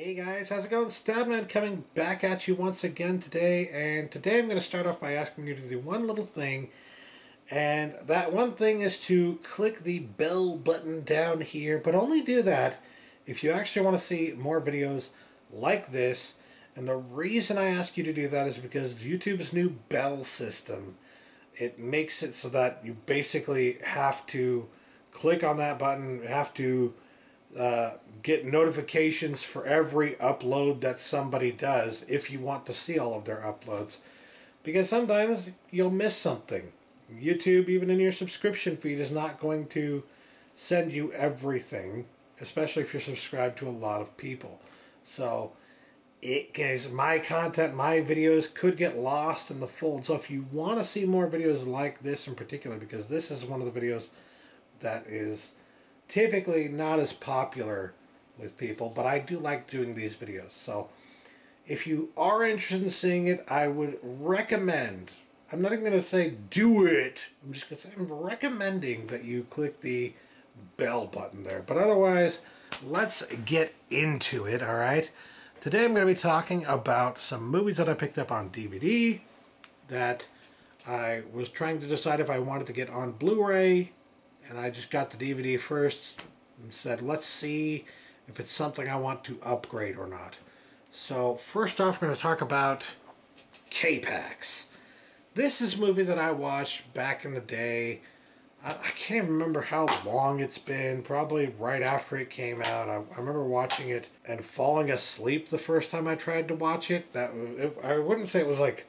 Hey guys, how's it going? Stabman coming back at you once again today, and today I'm going to start off by asking you to do one little thing, and that one thing is to click the bell button down here, but only do that if you actually want to see more videos like this. And the reason I ask you to do that is because YouTube's new bell system, it makes it so that you basically have to click on that button, have to get notifications for every upload that somebody does if you want to see all of their uploads, because sometimes you'll miss something. YouTube, even in your subscription feed, is not going to send you everything, especially if you're subscribed to a lot of people. So my content, my videos could get lost in the fold. So if you want to see more videos like this in particular, because this is one of the videos that is typically not as popular with people, but I do like doing these videos. So if you are interested in seeing it, I would recommend, I'm not even going to say do it, I'm just going to say I'm recommending that you click the bell button there. But otherwise, let's get into it, alright? Today I'm going to be talking about some movies that I picked up on DVD that I was trying to decide if I wanted to get on Blu-ray, and I just got the DVD first and said, let's see if it's something I want to upgrade or not. So first off, we're going to talk about K-PAX. This is a movie that I watched back in the day. I can't even remember how long it's been, probably right after it came out. I remember watching it and falling asleep the first time I tried to watch it. I wouldn't say it was like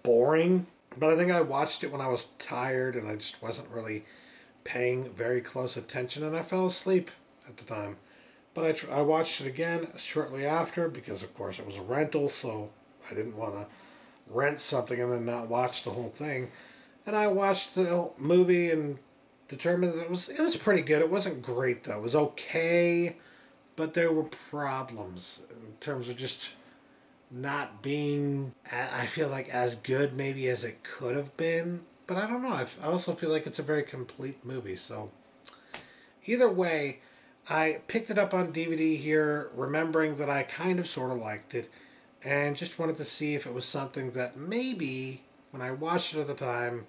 boring, but I think I watched it when I was tired and I just wasn't really paying very close attention, and I fell asleep at the time. But I watched it again shortly after, because of course it was a rental, so I didn't want to rent something and then not watch the whole thing. And I watched the movie and determined that it was pretty good. It wasn't great though. It was okay, but there were problems in terms of just not being, I feel like, as good maybe as it could have been. But I don't know. I also feel like it's a very complete movie. So either way, I picked it up on DVD here, remembering that I kind of sort of liked it, and just wanted to see if it was something that maybe, when I watched it at the time,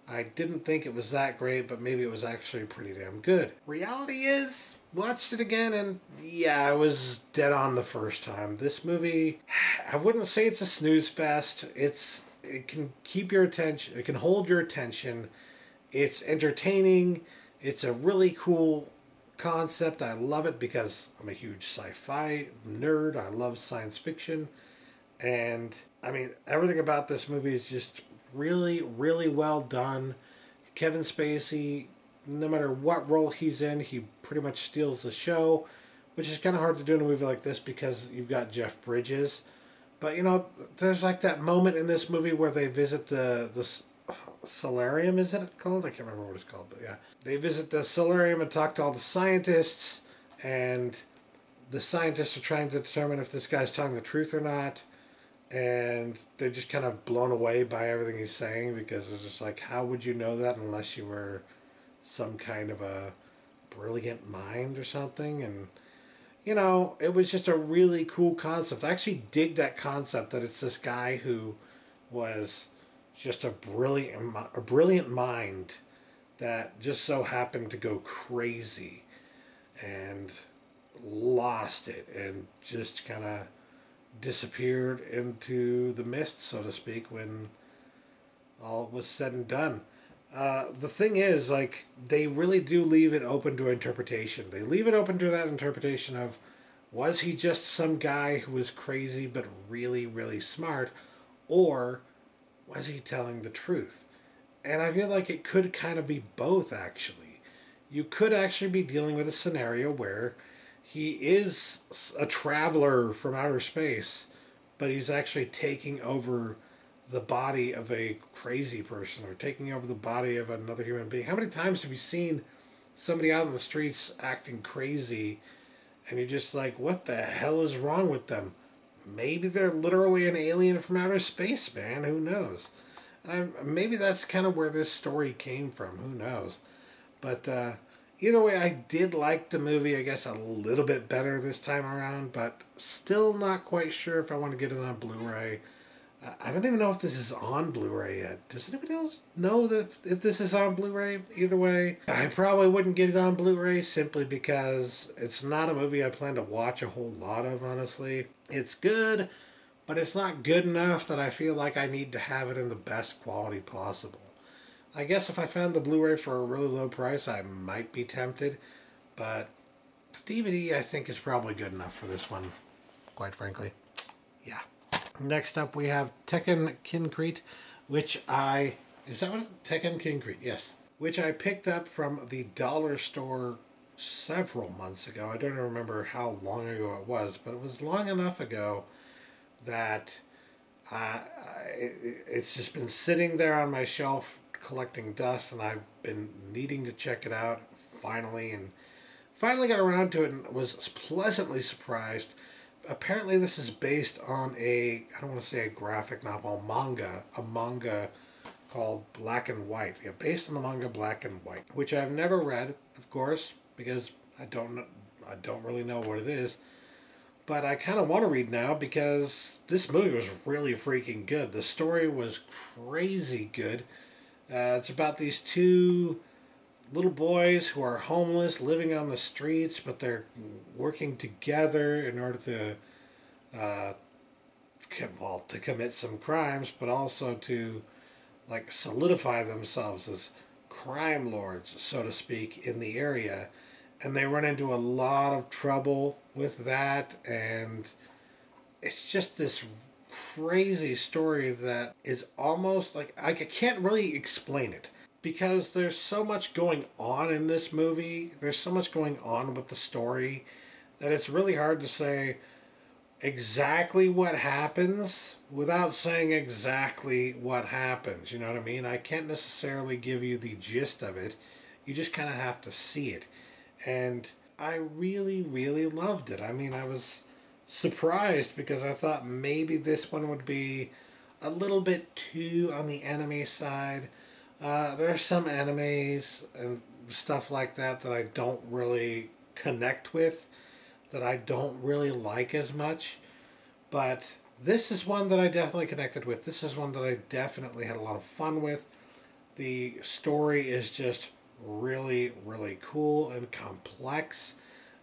I didn't think it was that great, but maybe it was actually pretty damn good. Reality is, watched it again, and yeah, I was dead on the first time. This movie, I wouldn't say it's a snooze fest. It can keep your attention, it can hold your attention. It's entertaining. It's a really cool concept. I love it because I'm a huge sci-fi nerd. I love science fiction. And I mean, everything about this movie is just really, really well done. Kevin Spacey, no matter what role he's in, he pretty much steals the show, which is kind of hard to do in a movie like this because you've got Jeff Bridges. But, you know, there's like that moment in this movie where they visit the solarium, is it called? I can't remember what it's called, but yeah. They visit the solarium and talk to all the scientists, and the scientists are trying to determine if this guy's telling the truth or not, and they're just kind of blown away by everything he's saying, because it's just like, how would you know that unless you were some kind of a brilliant mind or something? And you know, it was just a really cool concept. I actually dig that concept that it's this guy who was just a brilliant mind that just so happened to go crazy and lost it and just kind of disappeared into the mist, so to speak, when all was said and done. The thing is, like, they really do leave it open to interpretation. They leave it open to that interpretation of, was he just some guy who was crazy but really, really smart, or was he telling the truth? And I feel like it could kind of be both, actually. You could actually be dealing with a scenario where he is a traveler from outer space, but he's actually taking over the body of a crazy person, or taking over the body of another human being. How many times have you seen somebody out in the streets acting crazy and you're just like, what the hell is wrong with them? Maybe they're literally an alien from outer space, man. Who knows? And maybe that's kind of where this story came from. Who knows? But Either way, I did like the movie, I guess, a little bit better this time around, but still not quite sure if I want to get it on Blu-ray. I don't even know if this is on Blu-ray yet. Does anybody else know that if this is on Blu-ray? Either way, I probably wouldn't get it on Blu-ray simply because it's not a movie I plan to watch a whole lot of, honestly. It's good, but it's not good enough that I feel like I need to have it in the best quality possible. I guess if I found the Blu-ray for a really low price, I might be tempted, but the DVD I think is probably good enough for this one, quite frankly. Yeah. Next up we have Tekkonkinkreet, which is that what it is? Tekkonkinkreet, yes. Which I picked up from the dollar store several months ago. I don't even remember how long ago it was, but it was long enough ago that it's just been sitting there on my shelf collecting dust, and I've been needing to check it out and finally got around to it and was pleasantly surprised. Apparently this is based on I don't want to say a graphic novel, a manga called Black and White. Yeah, based on the manga Black and White, which I've never read, of course, because I don't really know what it is. But I kind of want to read now because this movie was really freaking good. The story was crazy good. It's about these two little boys who are homeless, living on the streets, but they're working together in order to, to commit some crimes, but also to, like, solidify themselves as crime lords, so to speak, in the area. And they run into a lot of trouble with that, and it's just this crazy story that is almost like I can't really explain it because there's so much going on in this movie. There's so much going on with the story that it's really hard to say exactly what happens without saying exactly what happens. You know what I mean? I can't necessarily give you the gist of it. You just kind of have to see it. And I really, really loved it. I mean, I was surprised because I thought maybe this one would be a little bit too on the anime side. There are some animes and stuff like that I don't really connect with, that I don't really like as much. But this is one that I definitely connected with. This is one that I definitely had a lot of fun with. The story is just really, really cool and complex.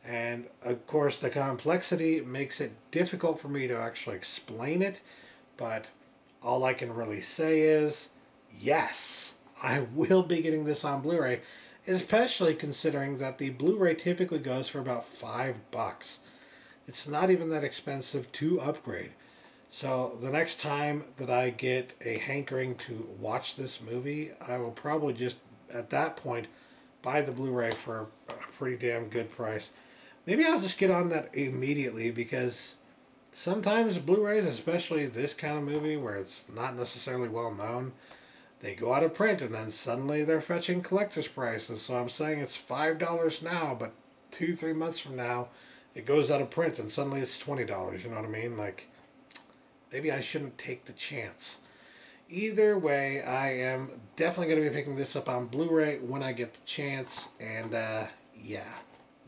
And of course the complexity makes it difficult for me to actually explain it, but all I can really say is, yes, I will be getting this on Blu-ray, especially considering that the Blu-ray typically goes for about $5. It's not even that expensive to upgrade. So the next time that I get a hankering to watch this movie, I will probably just, at that point, buy the Blu-ray for a pretty damn good price. Maybe I'll just get on that immediately because sometimes Blu-rays, especially this kind of movie where it's not necessarily well known, they go out of print and then suddenly they're fetching collector's prices. So I'm saying it's $5 now, but 2-3 months from now it goes out of print and suddenly it's $20. You know what I mean? Like, maybe I shouldn't take the chance. Either way, I am definitely going to be picking this up on Blu-ray when I get the chance, and yeah,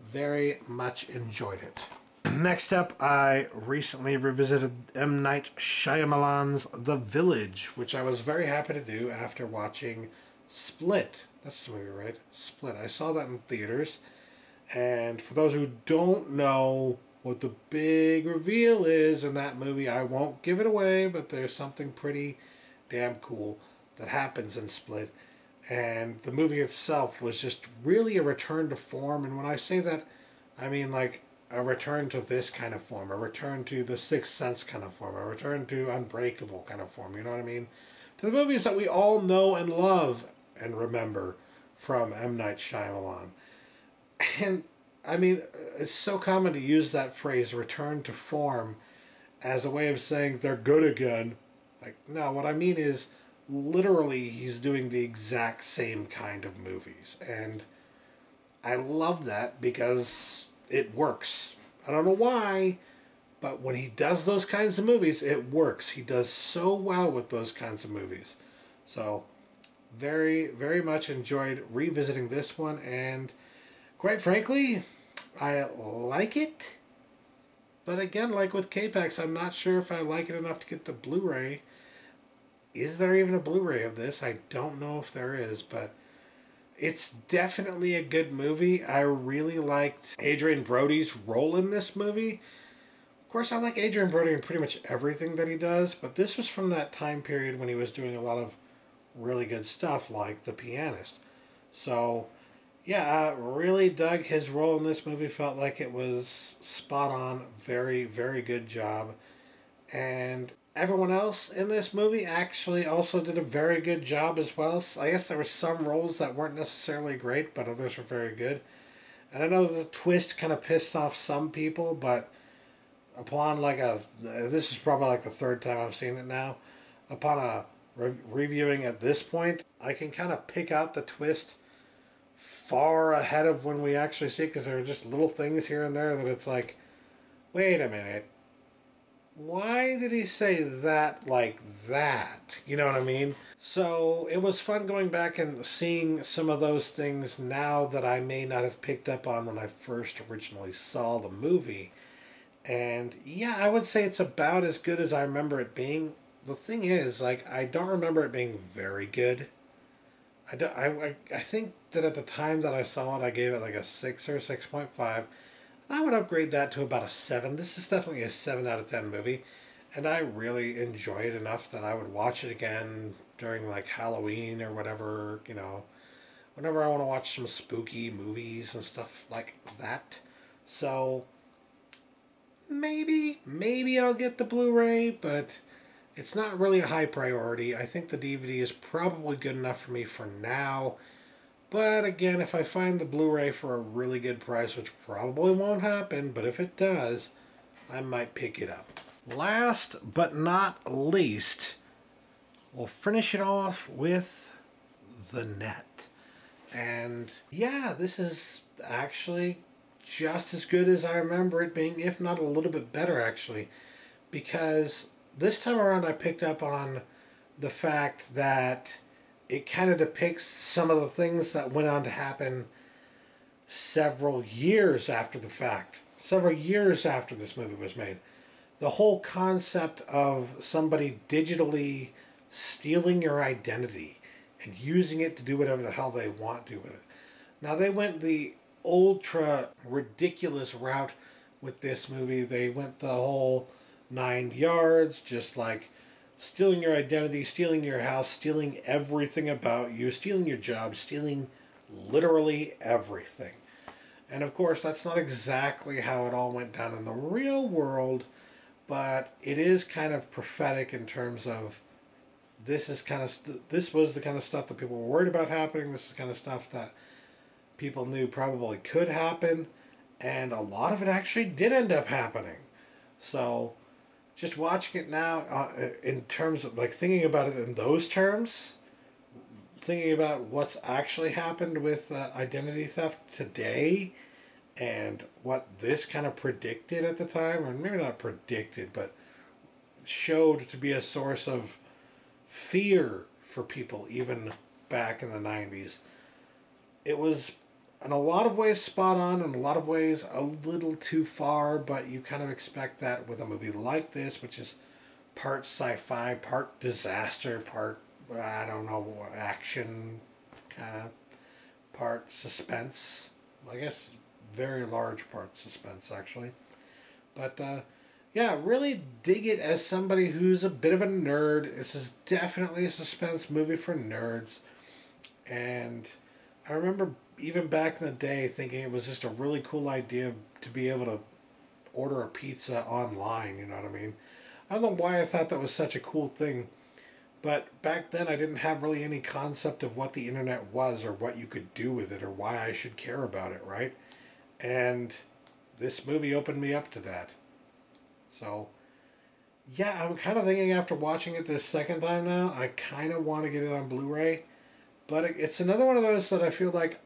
very much enjoyed it. Next up, I recently revisited M. Night Shyamalan's The Village, which I was very happy to do after watching Split. That's the movie, right? Split. I saw that in theaters, and for those who don't know what the big reveal is in that movie, I won't give it away, but there's something pretty damn cool that happens in Split. And the movie itself was just really a return to form. And when I say that, I mean like a return to this kind of form, a return to the Sixth Sense kind of form, a return to Unbreakable kind of form, you know what I mean? To the movies that we all know and love and remember from M. Night Shyamalan. And I mean, it's so common to use that phrase, return to form, as a way of saying they're good again. Like, no, what I mean is literally he's doing the exact same kind of movies. And I love that because it works. I don't know why, but when he does those kinds of movies, it works. He does so well with those kinds of movies. So, very, very much enjoyed revisiting this one, and Quite frankly, I like it. But again, like with K-PAX, I'm not sure if I like it enough to get the Blu-ray. Is there even a Blu-ray of this? I don't know if there is, but it's definitely a good movie. I really liked Adrian Brody's role in this movie. Of course, I like Adrian Brody in pretty much everything that he does, but this was from that time period when he was doing a lot of really good stuff like The Pianist. So, yeah, I really dug his role in this movie. Felt like it was spot on. Very, very good job. And everyone else in this movie actually also did a very good job as well. So I guess there were some roles that weren't necessarily great, but others were very good. And I know the twist kind of pissed off some people, but upon this is probably like the third time I've seen it now. Upon a reviewing at this point, I can kind of pick out the twist far ahead of when we actually see it, because there are just little things here and there that it's like, wait a minute, why did he say that like that? You know what I mean? So it was fun going back and seeing some of those things now that I may not have picked up on when I first originally saw the movie. And yeah, I would say it's about as good as I remember it being. The thing is, like, I don't remember it being very good. I think that at the time that I saw it, I gave it like a 6 or 6.5. I would upgrade that to about a 7. This is definitely a 7 out of 10 movie. And I really enjoy it enough that I would watch it again during like Halloween or whatever, whenever I want to watch some spooky movies and stuff like that. So maybe I'll get the Blu-ray, but it's not really a high priority. I think the DVD is probably good enough for me for now. But again, if I find the Blu-ray for a really good price, which probably won't happen, but if it does, I might pick it up. Last but not least, we'll finish it off with The Net. And yeah, this is actually just as good as I remember it being, if not a little bit better actually, because this time around I picked up on the fact that it kind of depicts some of the things that went on to happen several years after the fact, several years after this movie was made. The whole concept of somebody digitally stealing your identity and using it to do whatever the hell they want to with it. Now, they went the ultra ridiculous route with this movie. They went the whole 9 yards, just like stealing your identity, stealing your house, stealing everything about you, stealing your job, stealing literally everything. And of course, that's not exactly how it all went down in the real world, but it is kind of prophetic in terms of this was the kind of stuff that people were worried about happening. This is the kind of stuff that people knew probably could happen, and a lot of it actually did end up happening. So just watching it now, in terms of like thinking about it in those terms, thinking about what's actually happened with identity theft today, and what this kind of predicted at the time, or maybe not predicted, but showed to be a source of fear for people even back in the 90s. It was in a lot of ways spot on, in a lot of ways a little too far, but you kind of expect that with a movie like this, which is part sci-fi, part disaster, part, I don't know, action, kind of, part suspense. I guess very large part suspense, actually. But, yeah, really dig it as somebody who's a bit of a nerd. This is definitely a suspense movie for nerds. And I remember even back in the day thinking it was just a really cool idea to be able to order a pizza online, you know what I mean? I don't know why I thought that was such a cool thing, but back then I didn't have really any concept of what the internet was or what you could do with it or why I should care about it, right? And this movie opened me up to that. So, yeah, I'm kind of thinking after watching it this second time now, I kind of want to get it on Blu-ray. But it's another one of those that I feel like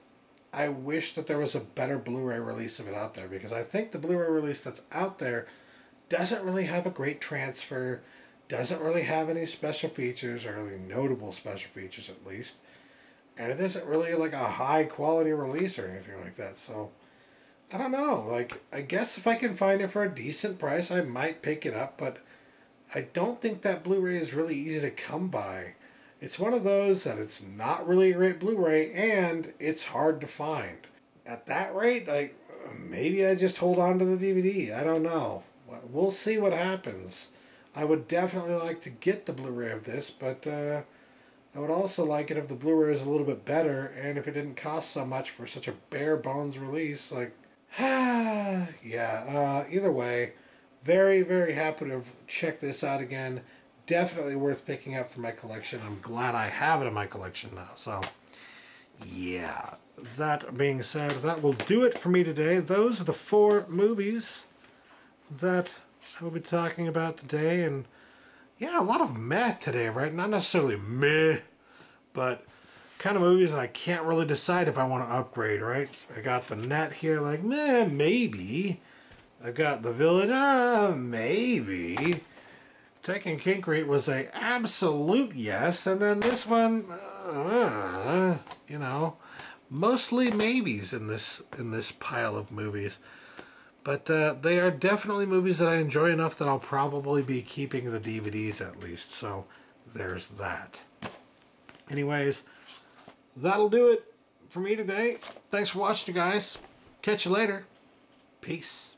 I wish that there was a better Blu-ray release of it out there, because I think the Blu-ray release that's out there doesn't really have a great transfer, doesn't really have any special features, or really notable special features at least. and it isn't really like a high quality release or anything like that. So I don't know. Like, I guess if I can find it for a decent price, I might pick it up, but I don't think that Blu-ray is really easy to come by. It's one of those that it's not really a great Blu-ray and it's hard to find. At that rate, like, maybe I just hold on to the DVD. I don't know. We'll see what happens. I would definitely like to get the Blu-ray of this, but I would also like it if the Blu-ray is a little bit better and if it didn't cost so much for such a bare bones release. Like, yeah, either way, very, very happy to have checked this out again. Definitely worth picking up for my collection. I'm glad I have it in my collection now. So, yeah. That being said, that will do it for me today. Those are the 4 movies that I will be talking about today. And, yeah, a lot of meh today, right? Not necessarily meh, but kind of movies that I can't really decide if I want to upgrade, right? I got the Net here, like, meh, maybe. I got the Village, maybe. Tekkonkinkreet was a absolute yes, and then this one, you know, mostly maybes in this pile of movies. But they are definitely movies that I enjoy enough that I'll probably be keeping the DVDs at least. So there's that. Anyways, that'll do it for me today. Thanks for watching, guys. Catch you later. Peace.